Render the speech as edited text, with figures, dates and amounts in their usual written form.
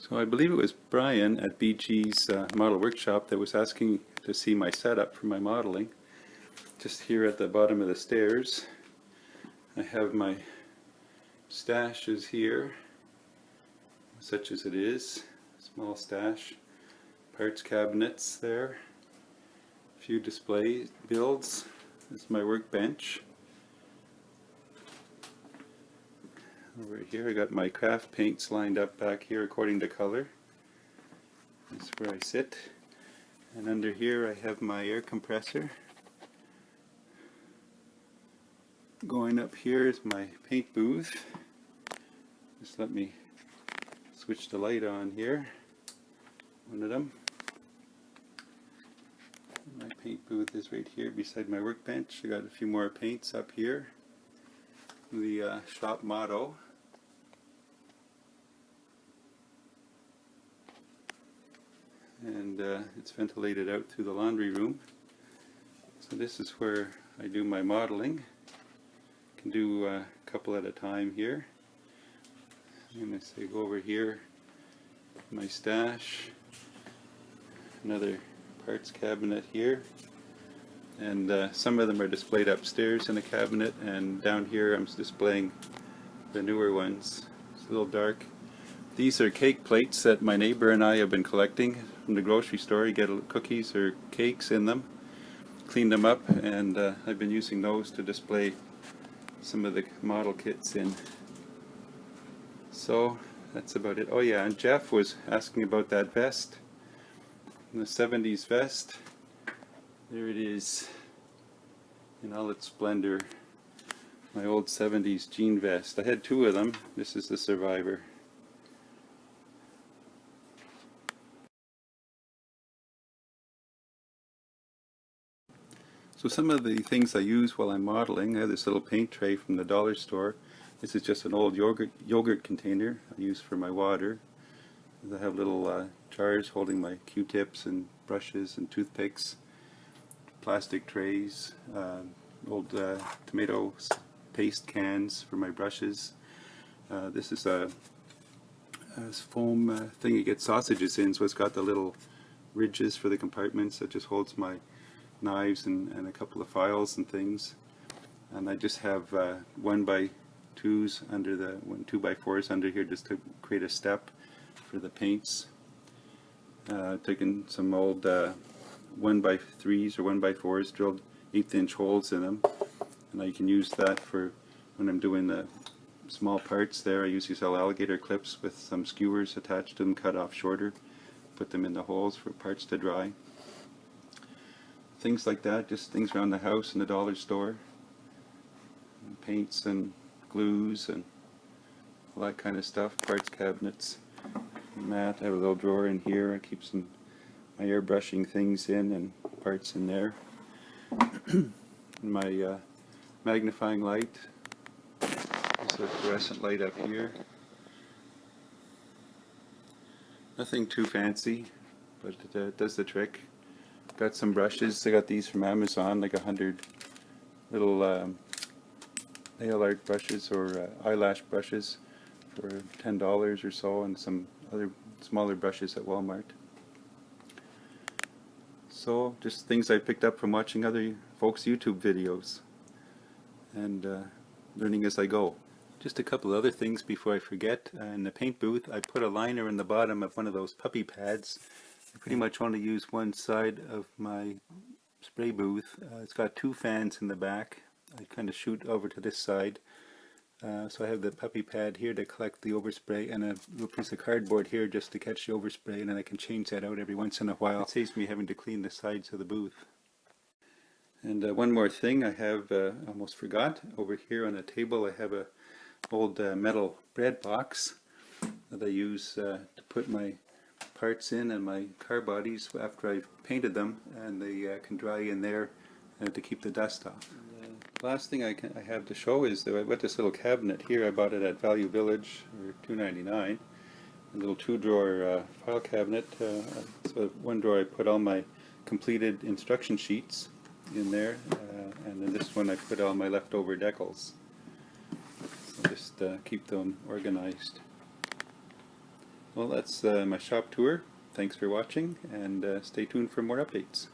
So I believe it was Brian at BG's Model Workshop that was asking to see my setup for my modeling. Just here at the bottom of the stairs, I have my stashes here, such as it is, small stash, parts cabinets there, a few display builds. This is my workbench. Over here I got my craft paints lined up back here according to color. That's where I sit. And under here I have my air compressor. Going up here is my paint booth. Just let me switch the light on here. One of them. My paint booth is right here beside my workbench. I got a few more paints up here. The shop motto. And it's ventilated out through the laundry room. So this is where I do my modeling. I can do a couple at a time here. I'm going to say go over here, my stash, another parts cabinet here, and some of them are displayed upstairs in a cabinet, and down here I'm displaying the newer ones. It's a little dark. These are cake plates that my neighbor and I have been collecting from the grocery store. You get cookies or cakes in them. Cleaned them up, and I've been using those to display some of the model kits in. So that's about it. Oh yeah, and Jeff was asking about that vest. The 70s vest. There it is in all its splendor. My old 70s jean vest. I had two of them. This is the survivor. So some of the things I use while I'm modeling, I have this little paint tray from the dollar store. This is just an old yogurt container I use for my water. I have little jars holding my Q-tips and brushes and toothpicks, plastic trays, old tomato paste cans for my brushes. This is a foam thing you get sausages in, so it's got the little ridges for the compartments that just holds my knives and a couple of files and things. And I just have 1x2s under the 2x4s under here just to create a step for the paints. Taken some old 1x3s or 1x4s, drilled 1/8" holes in them, and I can use that for when I'm doing the small parts there. I use these alligator clips with some skewers attached to them, cut off shorter, put them in the holes for parts to dry. Things like that, just things around the house in the dollar store. Paints and glues and all that kind of stuff, parts cabinets. Mat, I have a little drawer in here. I keep some my airbrushing things in and parts in there. My magnifying light. There's a fluorescent light up here. Nothing too fancy, but it does the trick. Got some brushes. I got these from Amazon, like 100 little nail art brushes or eyelash brushes for $10 or so, and some other smaller brushes at Walmart. So just things I picked up from watching other folks' YouTube videos and learning as I go. Just a couple other things before I forget. In the paint booth I put a liner in the bottom of one of those puppy pads. I pretty much want to use one side of my spray booth. It's got two fans in the back. I kind of shoot over to this side. So I have the puppy pad here to collect the overspray, and a little piece of cardboard here just to catch the overspray, and then I can change that out every once in a while. It saves me having to clean the sides of the booth. And one more thing I have almost forgot. Over here on the table I have a old metal bread box that I use to put my parts in and my car bodies after I've painted them, and they can dry in there to keep the dust off. The last thing I have to show is that I've got this little cabinet here. I bought it at Value Village for $2.99. A little two-drawer file cabinet. So one drawer I put all my completed instruction sheets in there, and in this one I put all my leftover decals. So just keep them organized. Well, that's my shop tour. Thanks for watching, and stay tuned for more updates.